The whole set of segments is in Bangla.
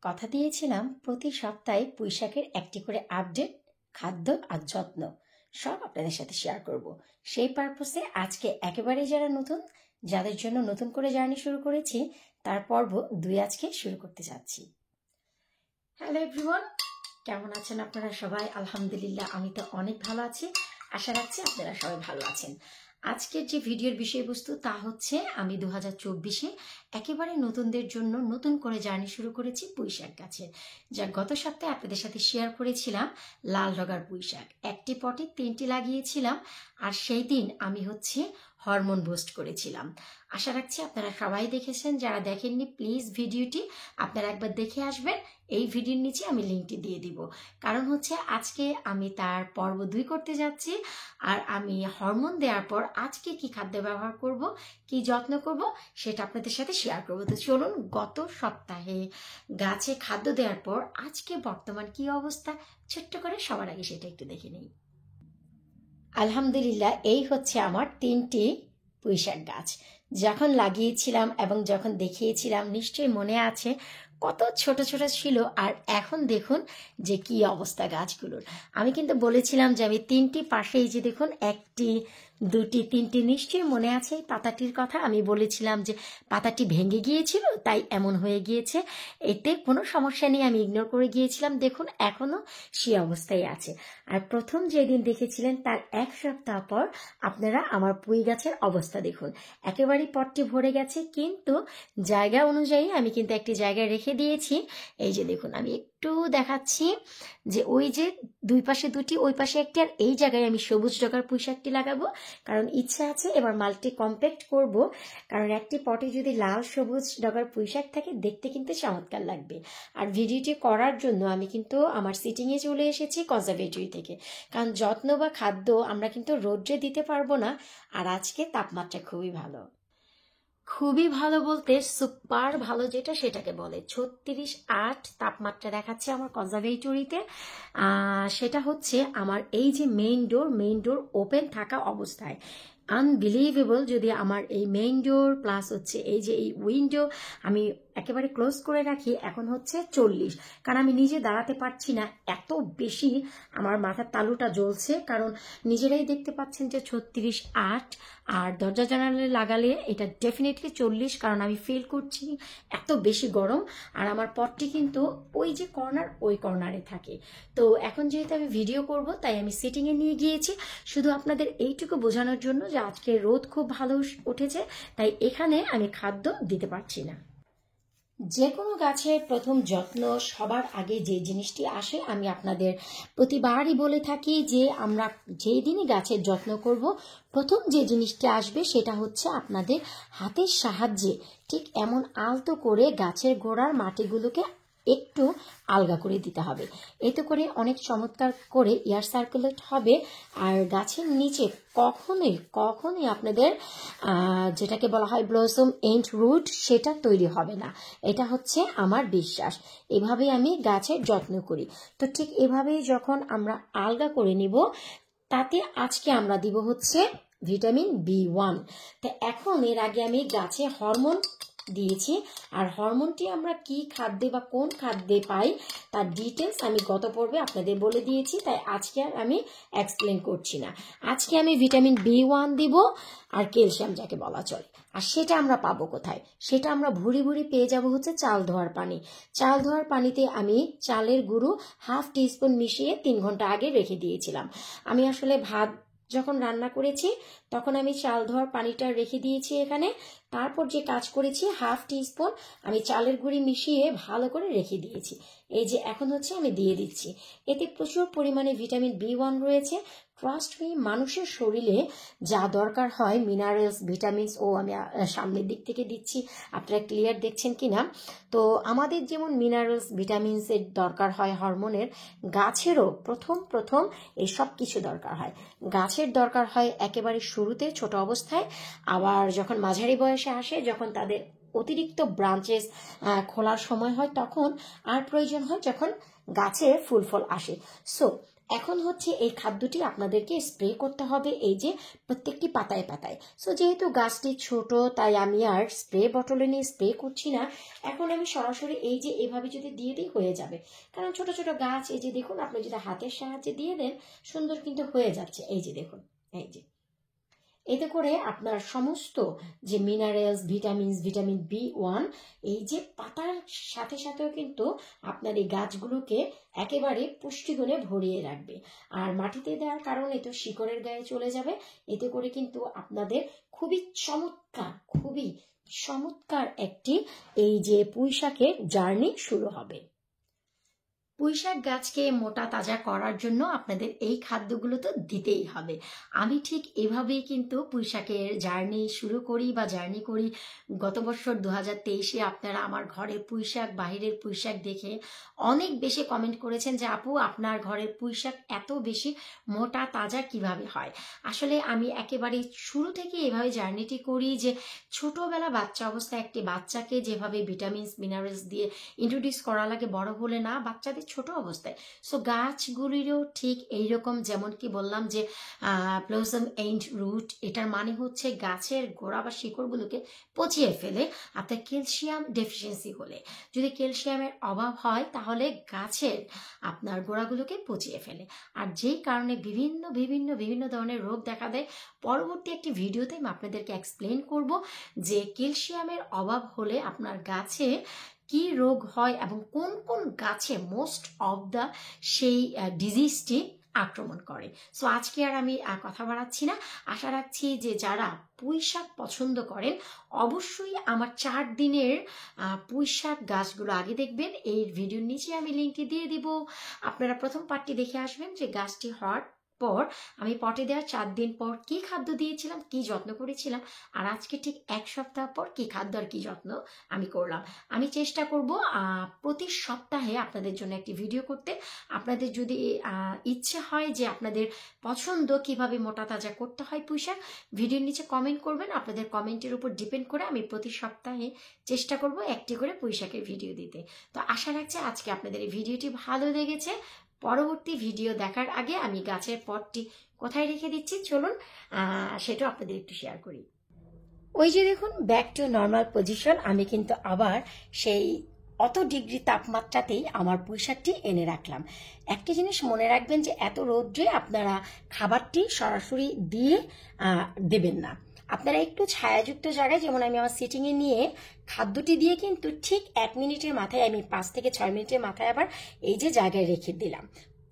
কথা দিয়েছিলাম প্রতি সপ্তাহে পুঁইশাকের একটি করে আপডেট, খাদ্য আর যত্ন সব আপনাদের সাথে শেয়ার করব। সেই পারপসে আজকে একেবারেই যারা নতুন, যাদের জন্য নতুন করে জার্নি শুরু করেছি, তার পর্ব 2 আজকে শুরু করতে যাচ্ছি। হ্যালো এভরিওয়ান, কেমন আছেন আপনারা সবাই? আলহামদুলিল্লাহ, আমি তো অনেক ভালো আছি। আশা রাখছি আপনারা সবাই ভালো আছেন। আজকের যে ভিডিওর বিষয়বস্তু তা হচ্ছে আমি 2024-এ একেবারে নতুনদের জন্য নতুন করে জার্নি শুরু করেছি পুঁইশাক গাছের, যা গত সপ্তাহে আপনাদের সাথে শেয়ার করেছিলাম। লাল ডগার পুঁইশাক একটি পটে 3টি লাগিয়েছিলাম, আর সেই দিন আমি হরমোন বুস্ট করেছিলাম। আশা রাখছি আপনারা সবাই দেখেছেন। যারা দেখেননি প্লিজ ভিডিওটি আপনারা একবার দেখে আসবেন। এই ভিডিওর নিচে আমি লিঙ্কটি দিয়ে দিব, কারণ আজকে আমি তার পর্ব 2 করতে যাচ্ছি। আর আমি হরমোন দেওয়ার পর আজকে কি খাদ্য ব্যবহার করব, কি যত্ন করব, সেটা আপনাদের সাথে শেয়ার করব। তো চলুন, গত সপ্তাহে গাছে খাদ্য দেওয়ার পর আজকে বর্তমান কি অবস্থা ছোট্ট করে সবার আগে সেটা একটু দেখে নিই। আলহামদুলিল্লাহ, এই আমার 3টি পুঁইশাক গাছ। যখন লাগিয়েছিলাম এবং যখন দেখিয়েছিলাম নিশ্চয়ই মনে আছে কত ছোট ছোট ছিল, আর এখন দেখুন যে কি অবস্থা গাছগুলোর। আমি কিন্তু বলেছিলাম যে আমি 3টি পাশেই যে দেখুন 1টি 2টি 3টি, নিশ্চয়ই মনে আছে এই পাতাটির কথা। আমি বলেছিলাম যে পাতাটি ভেঙে গিয়েছিল তাই এমন হয়ে গিয়েছে, এতে কোনো সমস্যা নেই, আমি ইগনোর করে গিয়েছিলাম। দেখুন এখনো সেই অবস্থায় আছে। আর প্রথম যেদিন দেখেছিলেন তার 1 সপ্তাহ পর আপনারা আমার পুঁই গাছের অবস্থা দেখুন, একেবারেই পটটি ভরে গেছে, কিন্তু জায়গা অনুযায়ী আমি কিন্তু একটি জায়গায় রেখে দিয়েছি। এই যে দেখুন, আমি একটু দেখাচ্ছি যে ওই যে 2 পাশে 2টি, ওই পাশে একটি, আর এই জায়গায় আমি সবুজ ডগার পুঁইশাকটি লাগাবো, কারণ ইচ্ছা আছে এবার মাল্টি কম্প্যাক্ট করব। কারণ একটি পটে যদি লাল সবুজ ডগার পুঁইশাক থাকে দেখতে কিন্তু চমৎকার লাগবে। আর ভিডিওটি করার জন্য আমি কিন্তু আমার সিটিংয়ে চলে এসেছি কনজারভেটরি থেকে, কারণ যত্ন বা খাদ্য আমরা কিন্তু রোদ্রে দিতে পারবো না। আর আজকে তাপমাত্রা খুবই ভালো, খুবই ভালো বলতে সুপার ভালো যেটা সেটাকে বলে 36.8 তাপমাত্রা দেখাচ্ছে আমার কনজারভেটরিতে। সেটা আমার এই যে মেইন ডোর ওপেন থাকা অবস্থায়। আনবিলিভেবল, যদি আমার এই মেইন ডোর প্লাস এই যে এই উইন্ডো আমি একেবারে ক্লোজ করে রাখি, এখন 40, কারণ আমি নিজে দাঁড়াতে পারছি না, এত বেশি আমার মাথার তালুটা জ্বলছে। কারণ নিজেরাই দেখতে পাচ্ছেন যে 36.8, আর দরজা জানালে লাগালে এটা ডেফিনেটলি 40, কারণ আমি ফিল করছি এত বেশি গরম। আর আমার পটটি কিন্তু ওই যে ওই কর্নারে থাকে। তো এখন যেহেতু আমি ভিডিও করব তাই আমি সিটিংয়ে নিয়ে গিয়েছি, শুধু আপনাদের এইটুকু বোঝানোর জন্য যে আজকে রোদ খুব ভালো উঠেছে, তাই এখানে আমি খাদ্য দিতে পারছি না। যে কোনো গাছের প্রথম যত্ন সবার আগে যে জিনিসটি আসে, আমি আপনাদের প্রতিবারই বলে থাকি যে আমরা যেই দিনই গাছের যত্ন করব, প্রথম যে জিনিসটি আসবে সেটা আপনাদের হাতের সাহায্যে ঠিক এমন আলতো করে গাছের গোড়ার মাটিগুলোকে একটু আলগা করে দিতে হবে। এতে করে অনেক চমৎকার করে এয়ার সার্কুলেট হবে, আর গাছের নিচে কখনোই আপনাদের যেটাকে বলা হয় ব্লসম এন্ড রুট, সেটা তৈরি হবে না। এটা আমার বিশ্বাস। এভাবেই আমি গাছের যত্ন করি। তো ঠিক এভাবেই যখন আমরা আলগা করে নিব, তাতে আজকে আমরা দিব ভিটামিন B1। তো এখন এর আগে আমি গাছে হরমোন দিয়েছি, আর হরমোনটি আমরা কি খাদ্যে বা কোন খাদ্যে পাই তার ডিটেলস আমি গত পর্বে আপনাদের বলে দিয়েছি, তাই আজকে আর আমি এক্সপ্লেন করছি না। আজকে আমি ভিটামিন B1 দিব, আর ক্যালসিয়াম যাকে বলা চলে। আর সেটা আমরা পাবো কোথায়? সেটা আমরা ভুরি পেয়ে যাব চাল ধোয়ার পানি। চাল ধোয়ার পানিতে আমি চালের গুঁড়ো 1/2 টিস্পুন মিশিয়ে 3 ঘন্টা আগে রেখে দিয়েছিলাম। আমি আসলে ভাত যখন রান্না করেছি তখন আমি চাল ধোয়ার পানিটা রেখে দিয়েছি এখানে। তারপর যে কাজ করেছি 1/2 টিস্পুন আমি চালের গুঁড়ি মিশিয়ে ভালো করে রেখে দিয়েছি। এই যে এখন আমি দিয়ে দিচ্ছি। এতে প্রচুর পরিমাণে ভিটামিন B1 রয়েছে। ট্রাস্ট মি, মানুষের শরীরে যা দরকার হয় মিনারেলস, ভিটামিনস, ও আমি সামনের দিক থেকে দিচ্ছি, আপনারা ক্লিয়ার দেখছেন কিনা। তো আমাদের যেমন মিনারেলস, ভিটামিনসের দরকার হয় হরমোনের, গাছেরও প্রথম এই সব কিছু দরকার হয়। গাছের দরকার হয় একেবারে শুরুতে ছোট অবস্থায়, আবার যখন মাঝারি বয়সে আসে, যখন তাদের অতিরিক্ত ব্রাঞ্চেস খোলার সময় হয় তখন, আর প্রয়োজন হয় যখন গাছে ফুল ফল আসে। সো এখন হচ্ছে এই খাদ্যটি আপনাদেরকে স্প্রে করতে হবে এই যে প্রত্যেকটি পাতায় পাতায়। সো যেহেতু গাছটি ছোট তাই আমি আর স্প্রে বটলে নিয়ে স্প্রে করছি না, এখন আমি সরাসরি এই যে এভাবে যদি দিয়ে দিই হয়ে যাবে। কারণ ছোট ছোট গাছ এই যে দেখুন, আপনি যদি হাতের সাহায্যে দিয়ে দেন সুন্দর কিন্তু হয়ে যাচ্ছে। এই যে দেখুন, এই যে এতে করে আপনার সমস্ত যে মিনারেলস, ভিটামিনস, ভিটামিন B1 এই যে পাতার সাথে সাথেও কিন্তু আপনার এই গাছগুলোকে একেবারে পুষ্টিগুণে ভরিয়ে রাখবে। আর মাটিতে দেওয়ার কারণে তো শিকড়ের গায়ে চলে যাবে, এতে করে কিন্তু আপনাদের খুবই চমৎকার একটি এই যে পুঁইশাকের জার্নি শুরু হবে। পুঁইশাক গাছকে মোটা তাজা করার জন্য আপনাদের এই খাদ্যগুলো তো দিতেই হবে। আমি ঠিক এভাবেই কিন্তু পুঁইশাকের জার্নি শুরু করি বা জার্নি করি। গত বছর 2023-এ আপনারা আমার ঘরের পুঁইশাক, বাহিরের পুঁইশাক দেখে অনেক বেশি কমেন্ট করেছেন যে আপু আপনার ঘরের পুঁইশাক এত বেশি মোটা তাজা কিভাবে হয়। আসলে আমি একেবারে শুরু থেকে এভাবে জার্নিটি করি যে ছোটবেলা বাচ্চা অবস্থায় একটি বাচ্চাকে যেভাবে ভিটামিনস, মিনারেলস দিয়ে ইন্ট্রোডিউস করা লাগে বড় হলে না, বাচ্চাদের ছোট অবস্থায়। সো গাছগুলিরও ঠিক এইরকম, যেমন কি বললাম যে ব্লসম এন্ড রুট, এটার মানে হচ্ছে গাছের গোড়া বা শিকড়গুলোকে পচিয়ে ফেলে। আপনার ক্যালসিয়াম ডেফিসিয়েন্সি হলে, যদি ক্যালসিয়ামের অভাব হয় তাহলে গাছের আপনার গোড়াগুলোকে পচিয়ে ফেলে, আর যেই কারণে বিভিন্ন ধরনের রোগ দেখা দেয়। পরবর্তী একটি ভিডিওতে আমি আপনাদেরকে এক্সপ্লেন করব যে ক্যালসিয়ামের অভাব হলে আপনার গাছে কি রোগ হয় এবং কোন কোন গাছে মোস্ট অফ দ্য সেই ডিজিজটি আক্রমণ করে। সো আজকে আর আমি কথা বাড়াচ্ছি না। আশা রাখছি যে যারা পুঁইশাক পছন্দ করেন অবশ্যই আমার 4 দিনের পুঁইশাক গাছগুলো আগে দেখবেন। এই ভিডিওর নিচে আমি লিঙ্কটি দিয়ে দিব, আপনারা প্রথম পার্টটি দেখে আসবেন যে গাছটি হওয়ার পর আমি পটে দেওয়ার 4 দিন পর কি খাদ্য দিয়েছিলাম, কি যত্ন করেছিলাম, আর আজকে ঠিক 1 সপ্তাহ পর কি খাদ্য আর কি যত্ন আমি করলাম। আমি চেষ্টা করব প্রতি সপ্তাহে আপনাদের জন্য একটি ভিডিও করতে। আপনাদের যদি ইচ্ছে হয় যে আপনাদের পছন্দ কিভাবে মোটা তাজা করতে হয় পুঁইশাক, ভিডিওর নিচে কমেন্ট করবেন। আপনাদের কমেন্টের উপর ডিপেন্ড করে আমি প্রতি সপ্তাহে চেষ্টা করব একটি করে পুঁইশাকের ভিডিও দিতে। তো আশা রাখছি আজকে আপনাদের এই ভিডিওটি ভালো লেগেছে। পরবর্তী ভিডিও দেখার আগে আমি গাছের পটটি কোথায় রেখে দিচ্ছি চলুন সেটা আপনাদের একটু শেয়ার করি। ওই যে দেখুন, ব্যাক টু নর্মাল পজিশন। আমি কিন্তু আবার সেই অত ডিগ্রি তাপমাত্রাতেই আমার পুঁইশাকটি এনে রাখলাম। একটা জিনিস মনে রাখবেন যে এত রৌদ্রে আপনারা খাবারটি সরাসরি দিয়ে দেবেন না। আপনারা একটু ছায়াযুক্ত জায়গায়, যেমন আমি আমার সিটিংয়ে নিয়ে খাদ্যটি দিয়ে কিন্তু ঠিক 1 মিনিটের মাথায়, আমি 5 থেকে 6 মিনিটের মাথায় আবার এই যে জায়গায় রেখে দিলাম।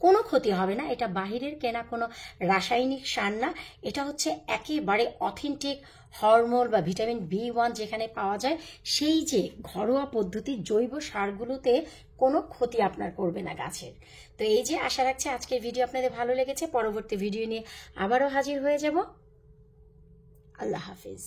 কোনো ক্ষতি হবে না। এটা বাহিরের কেনা কোনো রাসায়নিক সার না, এটা হচ্ছে একেবারে অথেন্টিক হরমোন বা ভিটামিন B1 যেখানে পাওয়া যায় সেই যে ঘরোয়া পদ্ধতির জৈব সারগুলোতে কোনো ক্ষতি আপনার করবে না গাছের। তো এই যে আশা রাখছি আজকের ভিডিও আপনাদের ভালো লেগেছে। পরবর্তী ভিডিও নিয়ে আবারও হাজির হয়ে যাব। আল্লাহ হাফিজ।